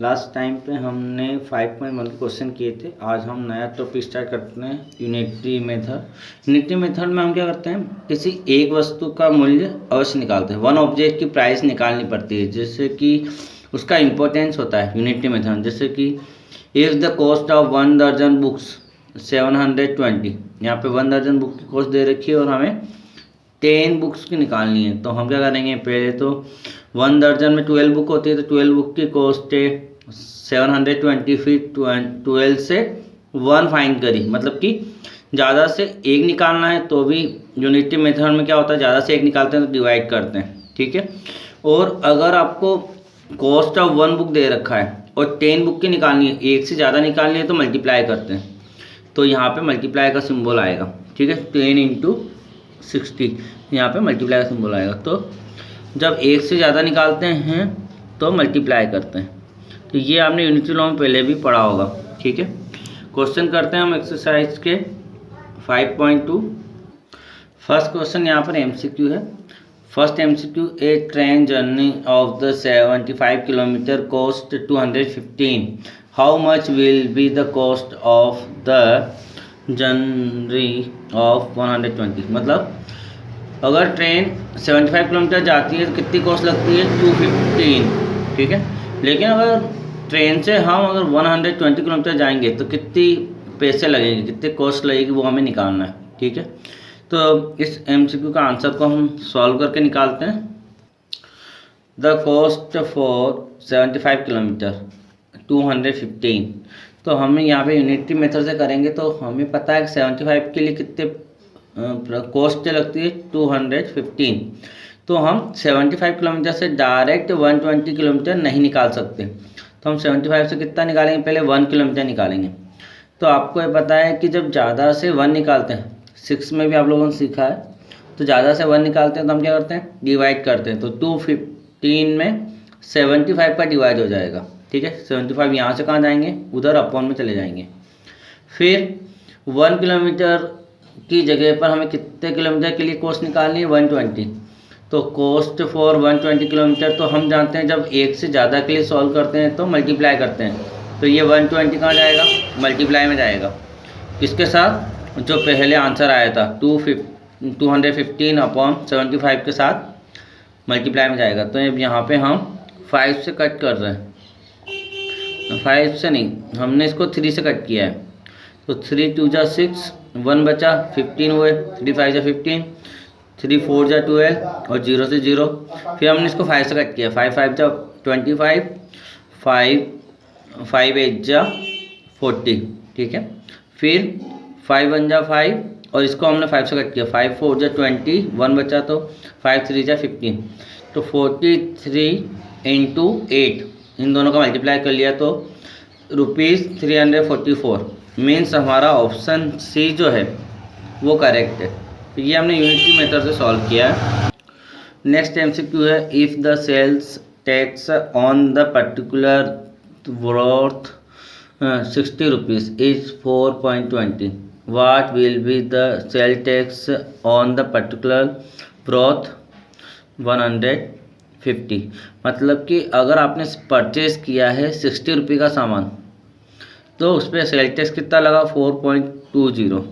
Last time पे हमने 5.1 के क्वेश्चन किए थे। आज हम नया टॉपिक स्टार्ट करते हैं, यूनिटरी मेथड। यूनिटरी मेथड में हम क्या करते हैं, किसी एक वस्तु का मूल्य अवश्य निकालते हैं। वन ऑब्जेक्ट की प्राइस निकालनी पड़ती है, जैसे कि उसका इम्पोर्टेंस होता है यूनिटरी मेथड। जैसे कि इफ़ द कॉस्ट ऑफ 1 दर्जन बुक्स 720, यहाँ पे 1 दर्जन बुक की कॉस्ट दे रखी है और हमें 10 बुक्स की निकालनी है। तो हम क्या करेंगे, पहले तो 1 दर्जन में 12 बुक होती है, तो 12 बुक की कॉस्ट है 720। फिर 12 से 1 फाइंड करी, मतलब कि ज़्यादा से एक निकालना है। तो भी यूनिटरी मेथड में क्या होता है, ज़्यादा से एक निकालते हैं तो डिवाइड करते हैं, ठीक है। और अगर आपको कॉस्ट ऑफ 1 बुक दे रखा है और 10 बुक की निकालनी है, एक से ज़्यादा निकालनी है, तो मल्टीप्लाई करते हैं। तो यहाँ पे मल्टीप्लाई का सिंबल आएगा, ठीक है। 10 इंटू 60 यहाँ पे मल्टीप्लाई का सिंबल आएगा। तो जब एक से ज़्यादा निकालते हैं तो मल्टीप्लाई करते हैं। तो ये आपने यूनिटरी लॉ में पहले भी पढ़ा होगा, ठीक है। क्वेश्चन करते हैं हम एक्सरसाइज के 5.2। फर्स्ट क्वेश्चन यहाँ पर एमसीक्यू है। First MCQ, A train journey of the 75 kilometre cost 215। How much will be the cost of the journey of 120। मतलब अगर ट्रेन 75 किलोमीटर जाती है तो कितनी कॉस्ट लगती है, 215, ठीक है। लेकिन अगर ट्रेन से हम अगर 120 किलोमीटर जाएंगे तो कितनी पैसे लगेंगे, कितनी कॉस्ट लगेगी, वो हमें निकालना है, ठीक है। तो इस एमसीक्यू का आंसर को हम सॉल्व करके निकालते हैं। The cost for 75 kilometre 215। तो हमें यहाँ पे यूनिटरी मेथड से करेंगे तो हमें पता है कि 75 के लिए कितने कॉस्ट लगती है, 215। तो हम 75 किलोमीटर से डायरेक्ट 120 किलोमीटर नहीं निकाल सकते। तो हम 75 से कितना निकालेंगे, पहले 1 किलोमीटर निकालेंगे। तो आपको ये पता है कि जब ज़्यादा से 1 निकालते हैं, 6 में भी आप लोगों ने सीखा है, तो ज़्यादा से 1 निकालते हैं तो हम क्या करते हैं, डिवाइड करते हैं। तो 215 में 75 का डिवाइड हो जाएगा, ठीक है। 75 यहाँ से कहाँ जाएंगे, उधर अपॉन में चले जाएंगे। फिर 1 किलोमीटर की जगह पर हमें कितने किलोमीटर के लिए कॉस्ट निकालनी है, 120। तो कॉस्ट फॉर 120 किलोमीटर तो हम जानते हैं, जब एक से ज़्यादा के लिए सॉल्व करते हैं तो मल्टीप्लाई करते हैं। तो ये 120 कहाँ जाएगा, मल्टीप्लाई में जाएगा। इसके साथ जो पहले आंसर आया था 215 अपॉन 75 के साथ मल्टीप्लाई में जाएगा। तो अब यहाँ पे हम 5 से कट कर रहे हैं, 5 से नहीं, हमने इसको 3 से कट किया है। तो 3 2 जा 6, 1 बचा, 15 हुए, 3 5 जा 15, 3 4 जा 12 और 0 से 0। फिर हमने इसको 5 से कट किया, 5 5 जा 25, 5 8 जा 40, ठीक है। फिर 5 1 जा 5 और इसको हमने 5 से कट किया, 5 4 जा 20, 1 बचा तो 5 3 जा 15। तो 43 इंटू 8 इन दोनों का मल्टीप्लाई कर लिया तो ₹344। मीन्स हमारा ऑप्शन सी जो है वो करेक्ट है। तो ये हमने यूनिटरी मेथड से सॉल्व किया है। नेक्स्ट एमसीक्यू है, if the sales tax on the particular worth 60 rupees is 4.20, what will be the sale tax on the particular worth 150। मतलब कि अगर आपने परचेज़ किया है 60 रुपये का सामान, तो उस पर सेल टैक्स कितना लगा, 4.20।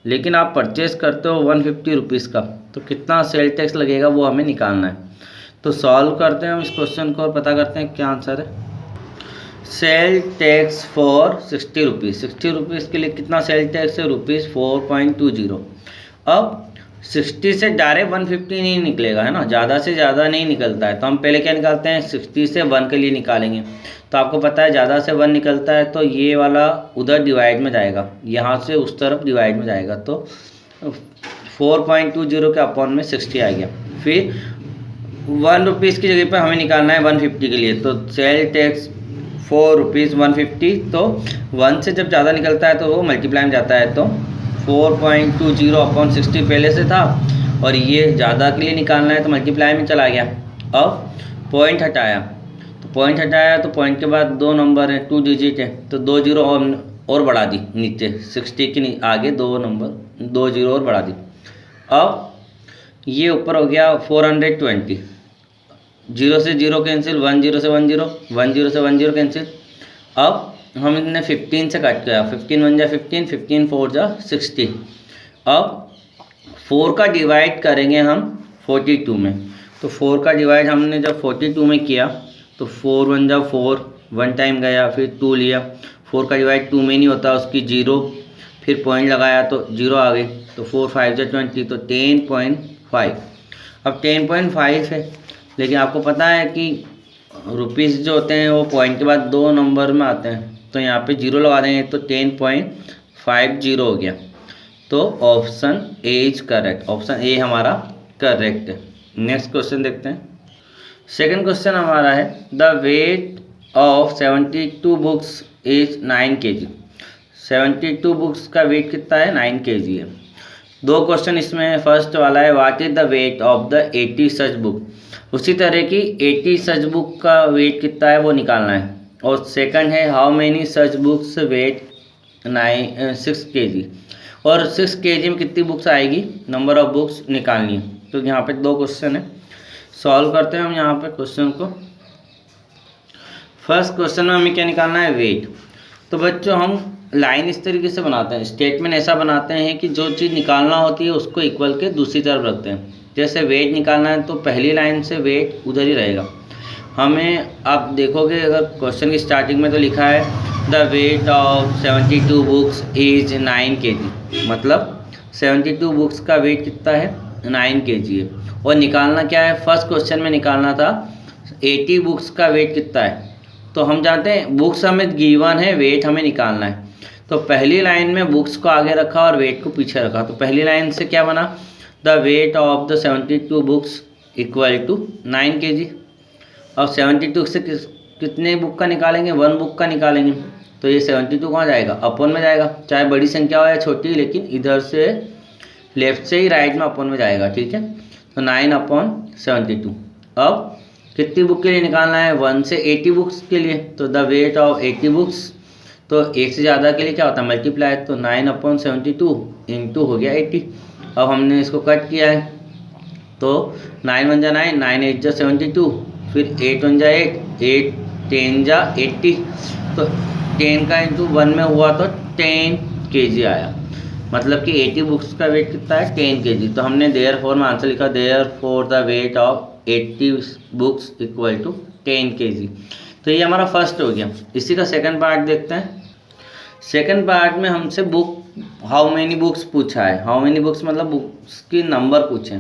लेकिन आप परचेस करते हो 150 रुपीज़ का, तो कितना सेल टैक्स लगेगा वो हमें निकालना है। तो सॉल्व करते हैं हम इस क्वेश्चन को और पता करते हैं क्या आंसर है। Sale tax for 60 rupees, 60 rupees के लिए कितना सेल टैक्स है, ₹4.20। अब 60 से डायरेक्ट 150 नहीं निकलेगा, है ना, ज़्यादा से ज़्यादा नहीं निकलता है। तो हम पहले क्या निकालते हैं, 60 से 1 के लिए निकालेंगे। तो आपको पता है ज़्यादा से 1 निकलता है तो ये वाला उधर डिवाइड में जाएगा, यहाँ से उस तरफ डिवाइड में जाएगा। तो 4.20 के अपॉन में 60 आ गया। फिर 1 रुपीज़ की जगह पर हमें निकालना है 150 के लिए। तो सेल टैक्स 4 रुपीज़ 150। तो 1 से जब ज़्यादा निकलता है तो वो मल्टीप्लाई में जाता है। तो 4.20 अपॉन 60 पहले से था और ये ज़्यादा के लिए निकालना है तो मल्टीप्लाई में चला गया। अब पॉइंट हटाया, तो पॉइंट हटाया तो पॉइंट के बाद 2 नंबर हैं, 2 डिजिट है, तो 2 जीरो और बढ़ा दी नीचे, 60 के आगे 2 नंबर 2 जीरो और बढ़ा दी। अब ये ऊपर हो गया 420, 0 से 0 कैंसिल, 1 0 से 1 0, 1 0 से 1 0 कैंसिल। अब हमने 15 से कट किया, 15 1 जा 15, 15 4 जा 60। अब 4 का डिवाइड करेंगे हम 42 में। तो 4 का डिवाइड हमने जब 42 में किया तो 4 1 जा 4, 1 टाइम गया, फिर 2 लिया। 4 का डिवाइड 2 में नहीं होता, उसकी 0, फिर पॉइंट लगाया तो 0 आ गई। तो 4 5 जा 20, तो 10.5। अब 10.5 है, लेकिन आपको पता है कि रुपीज़ जो होते हैं वो पॉइंट के बाद 2 नंबर में आते हैं, तो यहाँ पे 0 लगा देंगे तो 10.50 हो गया। तो option A is correct, option A हमारा करेक्ट है। नेक्स्ट क्वेश्चन देखते हैं। सेकंड क्वेश्चन हमारा है the weight of 72 books is 9 kg। 72 books का वेट कितना है? 9 kg है। दो क्वेश्चन इसमें है। फर्स्ट वाला है what is the weight of the 80 such book. उसी तरह की 80 सच बुक का वेट कितना है वो निकालना है। और सेकंड है how many such books weigh 6 kg। और 6 kg में कितनी बुक्स आएगी, नंबर ऑफ बुक्स निकालनी है। तो यहाँ पे दो क्वेश्चन है, सॉल्व करते हैं हम यहाँ पे क्वेश्चन को। फर्स्ट क्वेश्चन में हमें क्या निकालना है? वेट। तो बच्चों हम लाइन इस तरीके से बनाते हैं, स्टेटमेंट ऐसा बनाते हैं कि जो चीज़ निकालना होती है उसको इक्वल के दूसरी तरफ रखते हैं। जैसे वेट निकालना है तो पहली लाइन से वेट उधर ही रहेगा। हमें आप देखोगे अगर क्वेश्चन की स्टार्टिंग में तो लिखा है the weight of 72 books is 9 kg, मतलब 72 बुक्स का वेट कितना है? 9 kg है। और निकालना क्या है? फर्स्ट क्वेश्चन में निकालना था 80 बुक्स का वेट कितना है। तो हम जानते हैं बुक्स हमें गिवन है, वेट हमें निकालना है। तो पहली लाइन में बुक्स को आगे रखा और वेट को पीछे रखा। तो पहली लाइन से क्या बना? The weight of the 72 books equal to 9 kg। अब 72 से कितने बुक का निकालेंगे? 1 बुक का निकालेंगे। तो ये 72 कहाँ जाएगा? अपन में जाएगा, चाहे बड़ी संख्या हो या छोटी, लेकिन इधर से लेफ्ट से ही राइट में अपन में जाएगा। ठीक है, तो 9/72। अब कितनी बुक के लिए निकालना है? 1 से 80 बुक्स के लिए। तो द वेट ऑफ 80 बुक्स, तो एक से ज़्यादा के लिए क्या होता है? मल्टीप्लाई। तो 9/72 इंटू हो गया 80। अब हमने इसको कट किया है तो 9 1 जा 9, 9 8 जा 72, फिर 8 1 जा 8, 8 10 जा 80। तो 10 का इंटू 1 में हुआ तो 10 kg आया, मतलब कि 80 बुक्स का वेट कितना है? 10 kg। तो हमने देयरफॉर में आंसर लिखा therefore the weight of 80 books equal to 10 kg। तो ये हमारा फर्स्ट हो गया। इसी का सेकंड पार्ट देखते हैं। सेकंड पार्ट में हमसे बुक हाउ मेनी बुक्स पूछा है। हाउ मेनी बुक्स मतलब बुक्स की नंबर पूछे।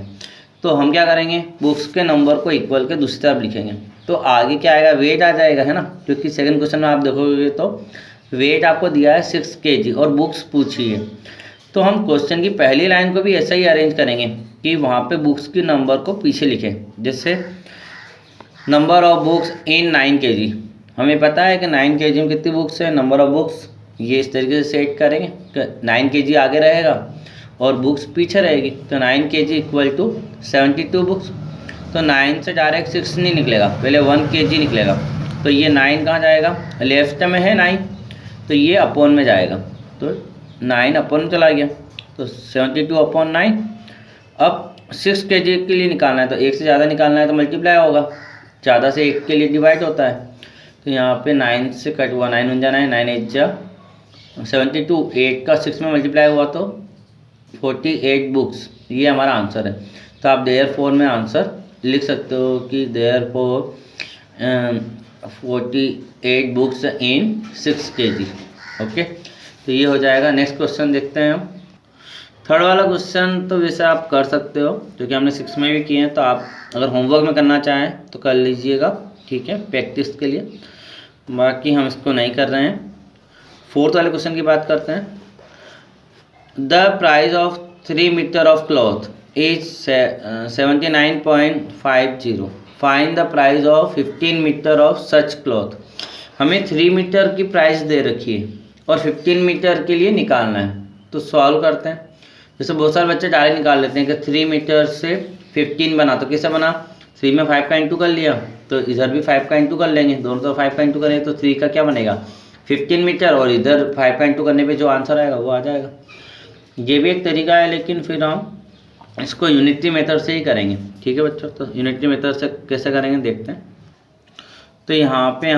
तो हम क्या करेंगे? बुक्स के नंबर को इक्वल के दूसरी तरफ लिखेंगे। तो आगे क्या आएगा? वेट आ जाएगा, है ना, क्योंकि सेकंड क्वेश्चन में आप देखोगे तो वेट आपको दिया है 6 kg और बुक्स पूछी है। तो हम क्वेश्चन की पहली लाइन को भी ऐसा ही अरेंज करेंगे कि वहाँ पे बुक्स की नंबर को पीछे लिखें। जैसे number of books in 9 kg, हमें पता है कि 9 kg में कितनी बुक्स है, नंबर ऑफ बुक्स, ये इस तरीके से सेट करेंगे कि 9 kg आगे रहेगा और बुक्स पीछे रहेगी। तो 9 kg इक्वल टू 72 बुक्स। तो 9 से डायरेक्ट 6 नहीं निकलेगा, पहले 1 kg निकलेगा। तो ये 9 कहाँ जाएगा? लेफ्ट में है 9, तो ये अपॉन में जाएगा। तो 9 अपॉन में चला गया, तो 72/9। अब 6 kg के लिए निकालना है, तो एक से ज़्यादा निकालना है तो मल्टीप्लाई होगा, ज़्यादा से एक के लिए डिवाइड होता है। तो यहाँ पे 9 से कट हुआ, 9 1 जा 9, 9 8 जा 72, 8 का 6 में मल्टीप्लाई हुआ तो 48 बुक्स। ये हमारा आंसर है। तो आप देयरफॉर में आंसर लिख सकते हो कि देयरफॉर 48 बुक्स इन 6 kg। ओके, तो ये हो जाएगा। नेक्स्ट क्वेश्चन देखते हैं हम। थर्ड वाला क्वेश्चन तो वैसे आप कर सकते हो क्योंकि हमने 6 में भी किए हैं, तो आप अगर होमवर्क में करना चाहें तो कर लीजिएगा, ठीक है, प्रैक्टिस के लिए। बाकी हम इसको नहीं कर रहे हैं। फोर्थ वाले क्वेश्चन की बात करते हैं। The price of 3 metre of cloth is 79.50। Find the price of 15 metre of such cloth. हमें 3 मीटर की प्राइस दे रखी है और 15 मीटर के लिए निकालना है। तो सॉल्व करते हैं। जैसे बहुत सारे बच्चे डायरेक्ट निकाल लेते हैं कि 3 मीटर से 15 बना, तो कैसे बना? 3 में 5 का इंटू कर लिया, तो इधर भी 5 का इंटू कर लेंगे, दोनों तरफ 5 का इंटू करेंगे तो 3 का क्या बनेगा? 15 मीटर, और इधर 5 का इंटू करने पे जो आंसर आएगा वो आ जाएगा। ये भी एक तरीका है, लेकिन फिर हम इसको यूनिटरी मेथड से ही करेंगे, ठीक है बच्चों। तो यूनिटरी मेथड से कैसे करेंगे देखते हैं। तो यहाँ पे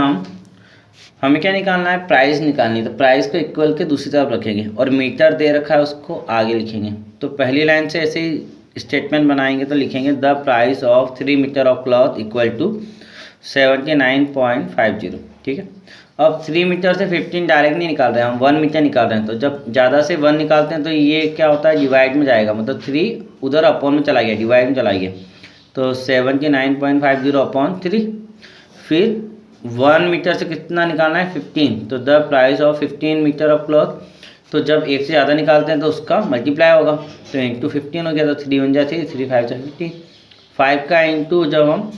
हमें क्या निकालना है, प्राइस निकालनी है। तो प्राइस को इक्वल के दूसरी तरफ रखेंगे और मीटर दे रखा है उसको आगे लिखेंगे। तो पहली लाइन से ऐसे ही स्टेटमेंट बनाएंगे तो लिखेंगे the price of 3 metre of cloth equal to 79.50, ठीक है। अब 3 मीटर से 15 डायरेक्ट नहीं निकाल रहे हैं, हम 1 मीटर निकाल रहे हैं। तो जब ज़्यादा से 1 निकालते हैं तो ये क्या होता है, डिवाइड में जाएगा, मतलब 3 उधर अपॉन में चला गया, डिवाइड में चला गया। तो 79.50 अपॉन 3, फिर 1 मीटर से कितना निकालना है, 15। तो the price of 15 metre of cloth, तो जब एक से ज़्यादा निकालते हैं तो उसका मल्टीप्लाई होगा। तो इंटू 15 हो गया, तो 3 1 जा 3, 3 5 जा 15। 5 का इंटू जब हम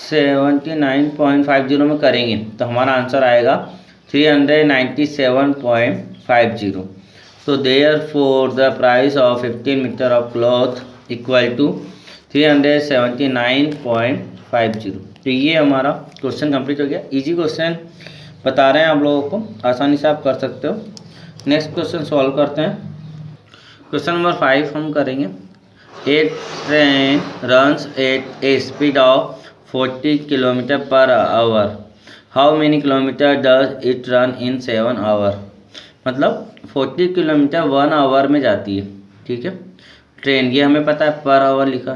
79.50 में करेंगे तो हमारा आंसर आएगा 397.50। तो therefore the price of 15 metre of cloth equal to 379.50। तो ये हमारा क्वेश्चन कंप्लीट हो गया। इजी क्वेश्चन बता रहे हैं आप लोगों को, आसानी से आप कर सकते हो। नेक्स्ट क्वेश्चन सॉल्व करते हैं। क्वेश्चन नंबर 5 हम करेंगे। A train runs at a speed of 40 kilometre per hour, how many kilometre does it run in 7 hour. मतलब 40 किलोमीटर 1 आवर में जाती है, ठीक है ट्रेन, ये हमें पता है, पर आवर लिखा।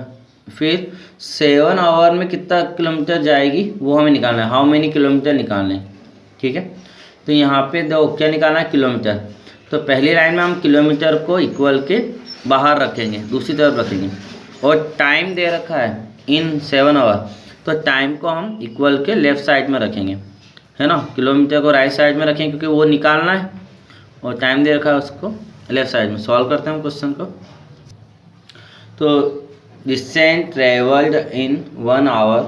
फिर 7 आवर में कितना किलोमीटर जाएगी वो हमें निकालना है, हाउ मेनी किलोमीटर निकालना है, ठीक है। तो यहाँ पे दो क्या निकालना है, किलोमीटर। तो पहली लाइन में हम किलोमीटर को इक्वल के बाहर रखेंगे, दूसरी तरफ रखेंगे, और टाइम दे रखा है इन 7 आवर, तो टाइम को हम इक्वल के लेफ़्ट साइड में रखेंगे, है ना। किलोमीटर को राइट साइड में रखेंगे क्योंकि वो निकालना है, और टाइम दे रखा है उसको लेफ़्ट साइड में। सॉल्व करते हैं हम क्वेश्चन को। तो distance travelled in 1 hour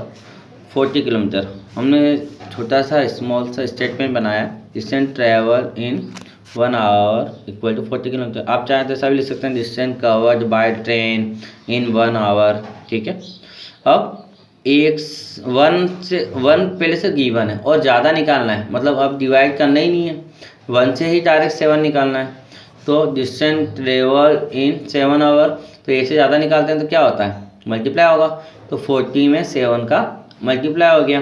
40 kilometre, हमने छोटा सा स्मॉल सा स्टेटमेंट बनाया, distance travelled in 1 hour equal to 40 kilometre. आप चाहें तो ऐसा भी लिख सकते हैं, distance covered by train in 1 hour, ठीक है। अब 1 पहले से गिवन है और ज़्यादा निकालना है, मतलब अब डिवाइड करना ही नहीं है, 1 से ही डायरेक्ट 7 निकालना है। तो डिस्टेंस ट्रेवल इन 7 आवर, तो एक से ज़्यादा निकालते हैं तो क्या होता है, मल्टीप्लाई होगा। तो 40 में 7 का मल्टीप्लाई हो गया।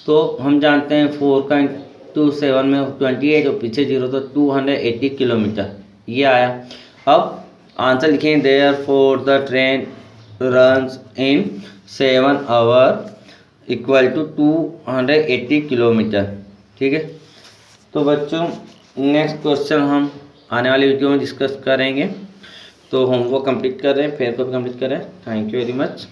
तो हम जानते हैं 4 का इंटू 7 में 28 और पीछे 0, तो 280 किलोमीटर ये आया। अब आंसर लिखेंगे therefore the train runs in 7 hour equal to 280 kilometre, ठीक है। तो बच्चों नेक्स्ट क्वेश्चन हम आने वाली वीडियो में डिस्कस करेंगे। तो होमवर्क कंप्लीट कर रहे हैं, फेयर को भी कंप्लीट कर रहे हैं। Thank you very much.